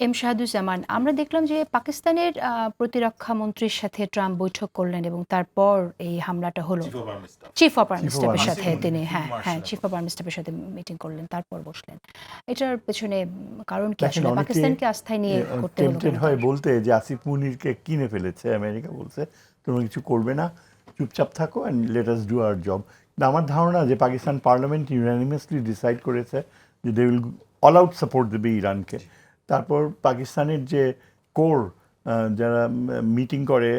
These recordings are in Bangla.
এম শাহাদুজ্জামান, আমরা দেখলাম যে পাকিস্তানের প্রতিরক্ষা মন্ত্রীর সাথে ট্রাম্প বৈঠক করলেন এবং তারপর এই হামলাটা হলো। Chief of army staff chief of army chief of স্টাফের আর্মি সাথে স্টাফ তিনি field marshal chief of army স্টাফের সাথে মিটিং করলেন, তারপর বসলেন। এটার পেছনে কারণ কি? দেখেন, আসলে অনেকে পাকিস্তানকে আস্থায় নিয়ে করতে হলো টেম্পটেড কেন হয় তার? বলতে যে আসিফ মুনিরকে কিনে ফেলেছে আমেরিকা, বলছে তোমরা কিছু করবে না, চুপচাপ থাকো and let us do our job. আমার ধারণা যে পাকিস্তান পার্লামেন্ট ইউনানিমাসলি ডিসাইড করেছে যে they will all out support দেবে ইরানকে। তারপর পাকিস্তানের যে কোর যারা মিটিং করে,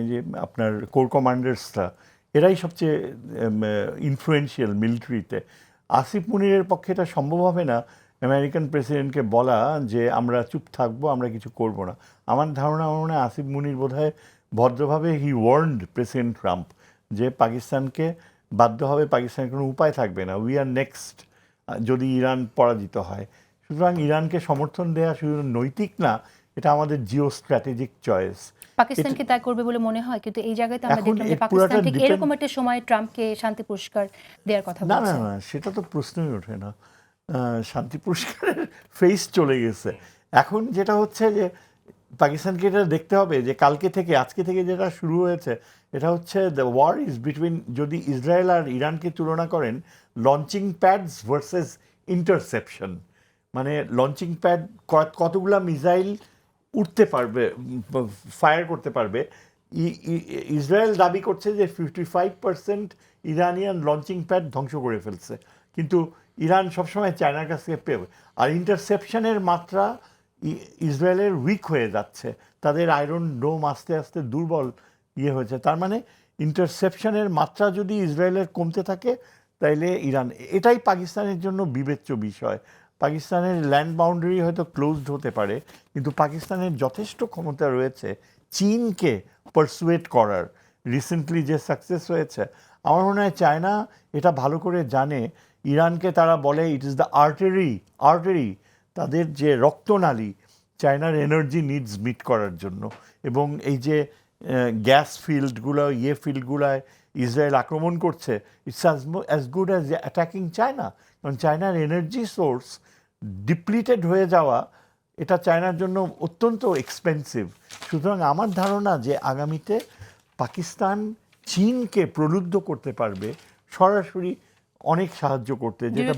যে আপনার কোর কমান্ডার্সরা, এরাই সবচেয়ে ইনফ্লুয়েন্সিয়াল মিলিটারিতে। আসিফ মুনিরের পক্ষে এটা সম্ভব হবে না আমেরিকান প্রেসিডেন্টকে বলা যে আমরা চুপ থাকবো, আমরা কিছু করব না। আমার ধারণা মনে হয় আসিফ মুনির বোধহয় ভদ্রভাবে হি ওয়ার্নড প্রেসিডেন্ট ট্রাম্প যে পাকিস্তানকে বাধ্য হবে, পাকিস্তানের কোনো উপায় থাকবে না, উই আর নেক্সট যদি ইরান পরাজিত হয়। সুতরাং ইরানকে সমর্থন দেওয়া শুধু নৈতিক না, এটা আমাদের জিও স্ট্র্যাটেজিক চয়েস। পাকিস্তান কি তাই করবে বলে মনে হয়? কিন্তু এই জায়গায় তো আমরা এখন দেখলাম যে পুরাটা পাকিস্তান ঠিক ডিপেন্ড, এরকম একটা সময় ট্রাম্পকে শান্তি পুরস্কার দেওয়ার কথা না না বলছে। না, সেটা তো প্রশ্নই ওঠে না। শান্তি পুরস্কারের ফেস চলে গেছে। এখন যেটা হচ্ছে যে পাকিস্তানকে এটা দেখতে হবে যে কালকে থেকে, আজকে থেকে যেটা শুরু হয়েছে, এটা হচ্ছে দ্য ওয়ার ইজ বিটুইন, যদি ইসরায়েল আর ইরানকে তুলনা করেন, লঞ্চিং প্যাডস ভার্সেস ইন্টারসেপশন। মানে লঞ্চিং প্যাড কতগুলা মিসাইল উঠতে পারবে, ফায়ার করতে পারবে। ইসরায়েল দাবি করছে যে 55% ইরানিয়ান লঞ্চিং প্যাড ধ্বংস করে ফেলছে, কিন্তু ইরান সবসময় চায়নার কাছ থেকে পেয়ে। আর ইন্টারসেপশনের মাত্রা ইসরায়েলের উইক হয়ে যাচ্ছে, তাদের আয়রন ডোম আস্তে আস্তে দুর্বল হয়েছে। তার মানে ইন্টারসেপশনের মাত্রা যদি ইসরায়েলের কমতে থাকে, তাইলে ইরান, এটাই পাকিস্তানের জন্য বিবেচ্য বিষয়। পাকিস্তানের ল্যান্ড বাউন্ডারি হয়তো ক্লোজড হতে পারে, কিন্তু পাকিস্তানের যথেষ্ট ক্ষমতা রয়েছে চীনকে পারসুয়েট করার। রিসেন্টলি যে সাকসেস হয়েছে, আমার মনে হয় চায়না এটা ভালো করে জানে। ইরানকে তারা বলে ইট ইজ দ্য আর্টারি, তাদের যে রক্তনালী চায়নার এনার্জি নিডস মিট করার জন্য। এবং এই যে গ্যাস ফিল্ডগুলো, ফিল্ডগুলোয় ইসরায়েল আক্রমণ করছে, it's as good as attacking China. কারণ চায়নার এনার্জি সোর্স ডিপ্লিটেড হয়ে যাওয়া, এটা চায়নার জন্য অত্যন্ত এক্সপেন্সিভ। সুতরাং আমার ধারণা যে আগামীতে পাকিস্তান চীনকে প্রলুব্ধ করতে পারবে সরাসরি অনেক সাহায্য করতে, যেটা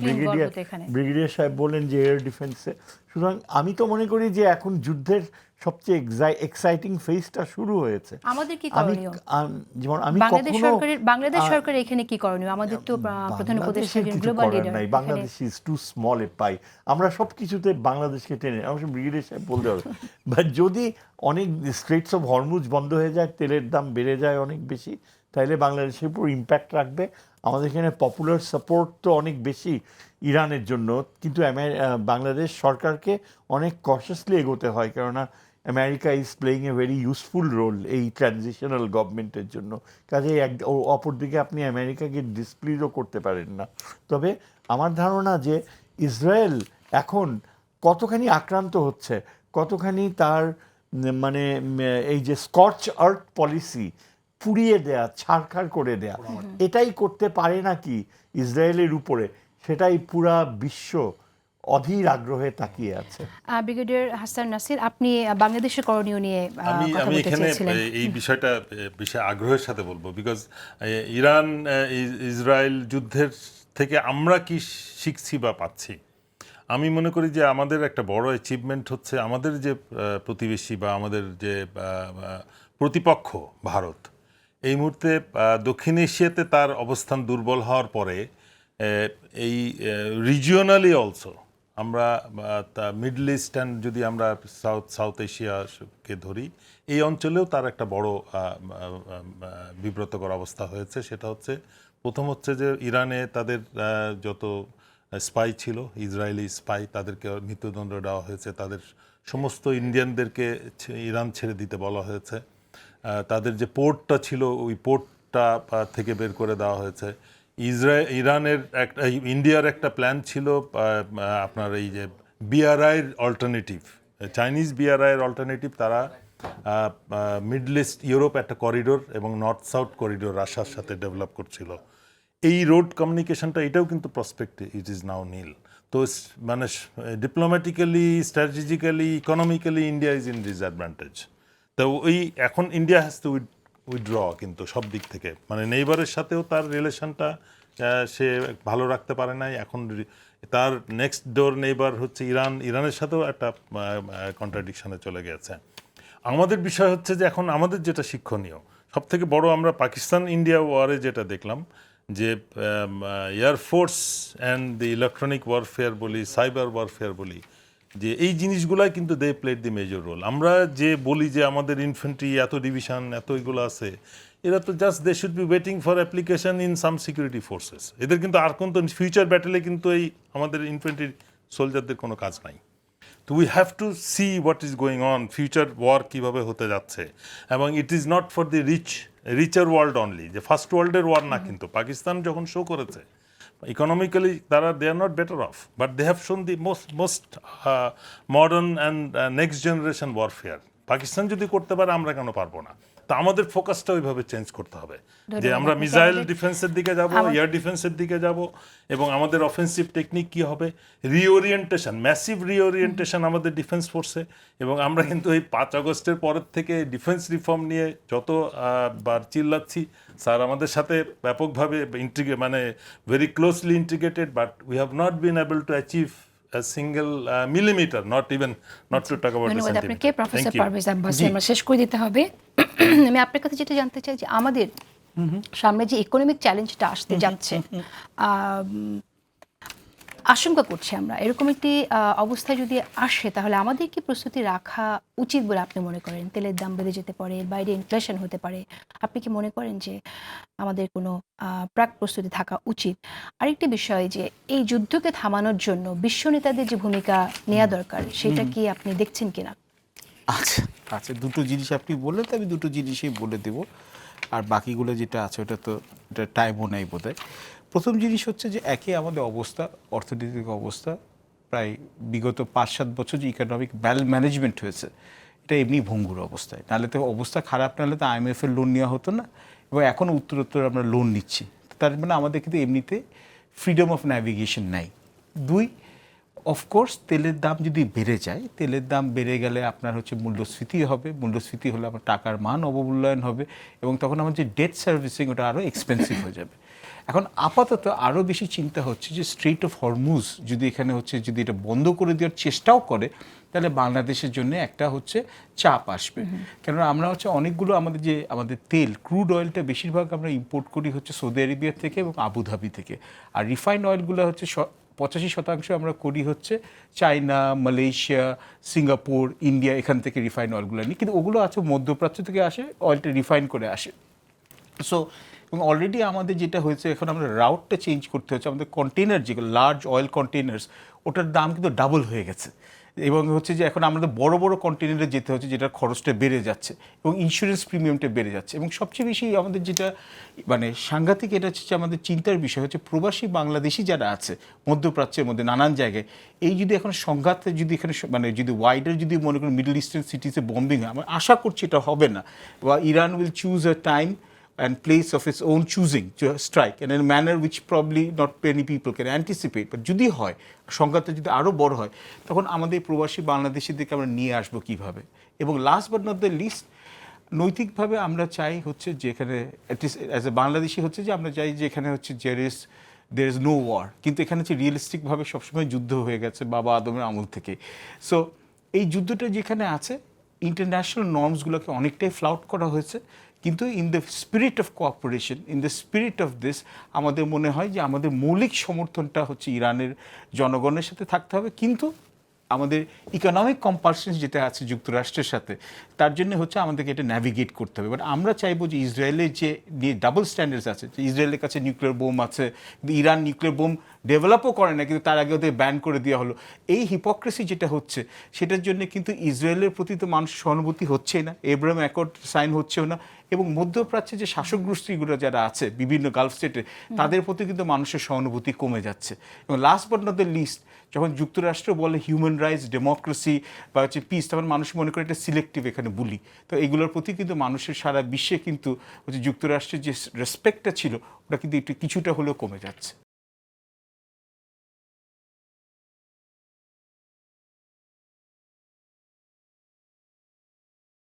ব্রিগেডিয়ার সাহেব বললেন যে এয়ার ডিফেন্সে। সুতরাং আমি তো মনে করি যে এখন যুদ্ধের সবচেয়ে এক্সাইটিং ফেজটা শুরু হয়েছে। আমাদের কি করণীয়? যেমন আমি বাংলাদেশ সরকার এখানে কি করণীয়? আমাদের তো প্রধান উপদেষ্টা global leader, Bangladesh is too small a pie. আমরা সব কিছুতে বাংলাদেশকে টেনে, অবশ্য ব্রিগেডিয়ার সাহেব বলতে হবে, বা যদি অনেক স্ট্রেটস অফ হরমুজ বন্ধ হয়ে যায়, তেলের দাম বেড়ে যায় অনেক বেশি, তাহলে বাংলাদেশের উপর ইম্প্যাক্ট রাখবে। আমাদের এখানে পপুলার সাপোর্ট তো অনেক বেশি ইরানের জন্য, কিন্তু বাংলাদেশ সরকারকে অনেক কশাসলি এগোতে হয়, কেননা America is playing a very useful role এই ট্রানজিশনাল গভর্নমেন্টের জন্য। কাজে অপরদিকে আপনি আমেরিকাকে ডিসপ্লিজও করতে পারেন না। তবে আমার ধারণা যে ইসরায়েল এখন কতখানি আক্রান্ত হচ্ছে, কতখানি তার মানে এই যে স্কচ আর্থ পলিসি, পুড়িয়ে দেয়া, ছারখার করে দেয়া, এটাই করতে পারে নাকি ইসরায়েলের উপরে, সেটাই পুরা বিশ্ব অধীর আগ্রহে তাকিয়ে আছে। ব্রিগেডিয়ার হাসান নাসির, আপনি বাংলাদেশের করণীয় নিয়ে কথা বলতে চেয়েছিলেন। এই বিষয়টা বিষয়ে আগ্রহের সাথে বলবো, বিকজ ইরান ইসরায়েল যুদ্ধের থেকে আমরা কি শিখছি বা পাচ্ছি। আমি মনে করি যে আমাদের একটা বড় অ্যাচিভমেন্ট হচ্ছে আমাদের যে প্রতিবেশী বা আমাদের যে প্রতিপক্ষ ভারত, এই মুহূর্তে দক্ষিণ এশিয়াতে তার অবস্থান দুর্বল হওয়ার পরে এই রিজিওনালি অলসো আমরা মিডল ইস্ট অ্যান্ড যদি আমরা সাউথ এশিয়াকে ধরি, এই অঞ্চলেও তার একটা বড় বিব্রতকর অবস্থা হয়েছে। সেটা হচ্ছে, প্রথম হচ্ছে যে ইরানে তাদের যত স্পাই ছিল, ইসরায়েলি স্পাই, তাদেরকে মৃত্যুদণ্ড দেওয়া হয়েছে। তাদের সমস্ত ইন্ডিয়ানদেরকে ইরান ছেড়ে দিতে বলা হয়েছে। তাদের যে পোর্টটা ছিল, ওই পোর্টটা থেকে বের করে দেওয়া হয়েছে। ইরানের একটা, ইন্ডিয়ার একটা প্ল্যান ছিল আপনার এই যে বিআরআইয়ের অল্টারনেটিভ, চাইনিজ বিআরআইয়ের অল্টারনেটিভ, তারা মিডল ইস্ট ইউরোপ একটা করিডোর এবং নর্থ সাউথ করিডোর রাশিয়ার সাথে ডেভেলপ করছিল। এই রোড কমিউনিকেশনটা, এটাও কিন্তু প্রসপেক্টে ইট ইজ নাও নীল। তো তো মানে diplomatically, strategically, economically India is in disadvantage. তো ওই এখন ইন্ডিয়া হ্যাজ টু উইথড্র, কিন্তু সব দিক থেকে মানে নেইবারের সাথেও তার রিলেশনটা সে ভালো রাখতে পারে নাই। এখন তার নেক্সট ডোর নেইবার হচ্ছে ইরান, ইরানের সাথেও একটা কন্ট্রাডিকশনে চলে গেছে। আমাদের বিষয় হচ্ছে যে এখন আমাদের যেটা শিক্ষণীয় সব থেকে বড়, আমরা পাকিস্তান ইন্ডিয়া ওয়ারে যেটা দেখলাম যে air force and the electronic warfare বলি, সাইবার ওয়ারফেয়ার বলি, যে এই জিনিসগুলাই কিন্তু they played the major role. আমরা যে বলি যে আমাদের ইনফ্যান্ট্রি এত ডিভিশন এত এগুলো আছে, এরা তো just they should be waiting for application in some security forces. এদের কিন্তু আর কোনো ফিউচার ব্যাটেলে কিন্তু এই আমাদের ইনফ্যান্ট্রি সোলজারদের কোনো কাজ নাই। তো we have to see what is going on, future war কীভাবে হতে যাচ্ছে। এবং it is not for the richer world only, যে ফার্স্ট ওয়ার্ল্ডের ওয়ার না, কিন্তু পাকিস্তান যখন শো করেছে ইকোনমিক্যালি তারা they are not better off, but they have shown the most modern and next generation warfare. Pakistan যদি করতে পারে আমরা কেন পারবো না? তো আমাদের ফোকাসটা ওইভাবে চেঞ্জ করতে হবে যে আমরা মিসাইল ডিফেন্সের দিকে যাব, এয়ার ডিফেন্সের দিকে যাব, এবং আমাদের অফেন্সিভ টেকনিক কি হবে, রিওরিয়েন্টেশন, ম্যাসিভ রিওরিয়েন্টেশন আমাদের ডিফেন্স ফোর্সে। এবং আমরা কিন্তু এই 5 আগস্টের পরের থেকে ডিফেন্স রিফর্ম নিয়ে যত বার চিল্লাচ্ছি, স্যার আমাদের সাথে ব্যাপকভাবে মানে very closely integrated, but we have not been able to achieve a single millimeter, not to talk about the ধন্যবাদ centimeter. আপনাকে professor Thank you. Parvez Abbasi. আমরা শেষ করে দিতে হবে। আমি আপনার কাছে যেটা জানতে চাই যে আমাদের সামনে যে ইকোনমিক চ্যালেঞ্জটা আসতে যাচ্ছে, আশঙ্কা করছি আমরা এরকম একটি অবস্থায় যদি আসে, তাহলে আমাদের কি প্রস্তুতি রাখা উচিত বলে আপনি মনে করেন? তেলের দাম বেড়ে যেতে পারে, এর বাইরে ইনফ্লেশন হতে পারে। আপনি কি মনে করেন যে আমাদের কোনো প্রাক প্রস্তুতি থাকা উচিত? আরেকটি বিষয় যে এই যুদ্ধকে থামানোর জন্য বিশ্ব নেতাদের যে ভূমিকা নেওয়া দরকার, সেটা কি আপনি দেখছেন কিনা? আচ্ছা আচ্ছা, দুটো জিনিস আপনি বললেন, তো আমি দুটো জিনিসই বলে দেব, আর বাকিগুলো যেটা আছে ওটা তো এটা টাইমও নেই বোধহয়। প্রথম জিনিস হচ্ছে যে আমাদের অবস্থা, অর্থনৈতিক অবস্থা প্রায় বিগত 5-7 বছর যে ইকোনমিক ম্যানেজমেন্ট হয়েছে, এটা এমনি ভঙ্গুর অবস্থায়। নাহলে তো অবস্থা খারাপ, নাহলে তো IMF-এর লোন নেওয়া হতো না, এবং এখনও উত্তরোত্তর আমরা লোন নিচ্ছি। তার মানে আমাদের কিন্তু এমনিতে ফ্রিডম অফ ন্যাভিগেশন নাই। 2, অফকোর্স তেলের দাম যদি বেড়ে যায়, তেলের দাম বেড়ে গেলে আপনার হচ্ছে মূল্যস্ফীতি হবে, মূল্যস্ফীতি হলে আমার টাকার মান অবমূল্যায়ন হবে, এবং তখন আমার যে ডেট সার্ভিসিং ওটা আরও এক্সপেন্সিভ হয়ে যাবে। এখন আপাতত আরও বেশি চিন্তা হচ্ছে যে স্ট্রেইট অফ হরমুজ যদি এখানে হচ্ছে যদি এটা বন্ধ করে দেওয়ার চেষ্টাও করে, তাহলে বাংলাদেশের জন্য একটা হচ্ছে চাপ আসবে। কেননা আমরা হচ্ছে অনেকগুলো আমাদের তেল, ক্রুড অয়েলটা বেশিরভাগ আমরা ইম্পোর্ট করি হচ্ছে সৌদি আরবিয়া থেকে এবং আবুধাবি থেকে, আর রিফাইন্ড অয়েলগুলো হচ্ছে 85% আমরা করি হচ্ছে চায়না, মালয়েশিয়া, সিঙ্গাপুর, ইন্ডিয়া, এখান থেকে রিফাইন্ড অয়েলগুলো নিই। কিন্তু ওগুলো আছে মধ্যপ্রাচ্য থেকে আসে, অয়েলটা রিফাইন করে আসে। সো এবং অলরেডি আমাদের যেটা হয়েছে, এখন আমরা রাউটটা চেঞ্জ করতে হচ্ছে। আমাদের কন্টেনার যেগুলো লার্জ অয়েল কন্টেনার্স, ওটার দাম কিন্তু ডাবল হয়ে গেছে, এবং হচ্ছে যে এখন আমাদের বড় বড় কন্টেনারে যেতে হচ্ছে, যেটার খরচটা বেড়ে যাচ্ছে এবং ইন্স্যুরেন্স প্রিমিয়ামটা বেড়ে যাচ্ছে। এবং সবচেয়ে বেশি আমাদের যেটা মানে সাংঘাতিক, এটা হচ্ছে আমাদের চিন্তার বিষয় হচ্ছে প্রবাসী বাংলাদেশি যারা আছে মধ্যপ্রাচ্যের মধ্যে নানান জায়গায়, এই যদি এখন সংঘাতে যদি এখানে মানে যদি ওয়াইডার যদি মনে করেন মিডল ইস্টার্ন সিটিসে বম্বিং হয়, আমরা আশা করছি এটা হবে না, বা Iran will choose a time and place of its own choosing to strike in a manner which probably not many people can anticipate. But যদি হয়, সংঘাতটা যদি আরও বড় হয়, তখন আমাদের প্রবাসী বাংলাদেশিদেরকে আমরা নিয়ে আসবো কীভাবে? এবং last but not the least, নৈতিকভাবে আমরা চাই হচ্ছে যে এখানে অ্যাটলিস্ট অ্যাজ এ বাংলাদেশি হচ্ছে যে আমরা চাই যে এখানে হচ্ছে there is no war, কিন্তু এখানে হচ্ছে রিয়েলিস্টিকভাবে সবসময় যুদ্ধ হয়ে গেছে বাবা আদমের আমল থেকে। সো এই যুদ্ধটা যেখানে আছে, ইন্টারন্যাশনাল নর্মসগুলোকে অনেকটাই ফ্লাউট করা হয়েছে, কিন্তু in the spirit of cooperation, in the spirit of this, আমাদের মনে হয় যে আমাদের মৌলিক সমর্থনটা হচ্ছে ইরানের জনগণের সাথে থাকতে হবে, কিন্তু আমাদের ইকোনমিক কম্পালশন যেটা আছে যুক্তরাষ্ট্রের সাথে, তার জন্য হচ্ছে আমাদেরকে এটা ন্যাভিগেট করতে হবে। বাট আমরা চাইবো যে ইসরায়েলের যে ডাবল স্ট্যান্ডার্ডস আছে, যে ইসরায়েলের কাছে নিউক্লিয়ার বোম আছে, কিন্তু ইরান নিউক্লিয়ার বোম ডেভেলপও করে না, কিন্তু তার আগে ওদের ব্যান করে দেওয়া হলো। এই হিপোক্রেসি যেটা হচ্ছে, সেটার জন্য কিন্তু ইসরায়েলের প্রতি তো মানুষের সহানুভূতি হচ্ছেই না, এব্রাহাম অ্যাকর্ড সাইন হচ্ছেও না, এবং মধ্যপ্রাচ্যে যে শাসক গোষ্ঠীগুলো যারা আছে বিভিন্ন গালফ স্টেটে, তাদের প্রতি কিন্তু মানুষের সহানুভূতি কমে যাচ্ছে। এবং last but not the least, যখন যুক্তরাষ্ট্র বলে হিউম্যান রাইটস, ডেমোক্রেসি বা হচ্ছে পিস, তখন মানুষ মনে করে এটা সিলেক্টিভ, এখানে বুলি। তো এগুলোর প্রতি কিন্তু মানুষের সারা বিশ্বে কিন্তু হচ্ছে যুক্তরাষ্ট্রের যে রেসপেক্টটা ছিল, ওটা কিন্তু একটু কিছুটা হলেও কমে যাচ্ছে।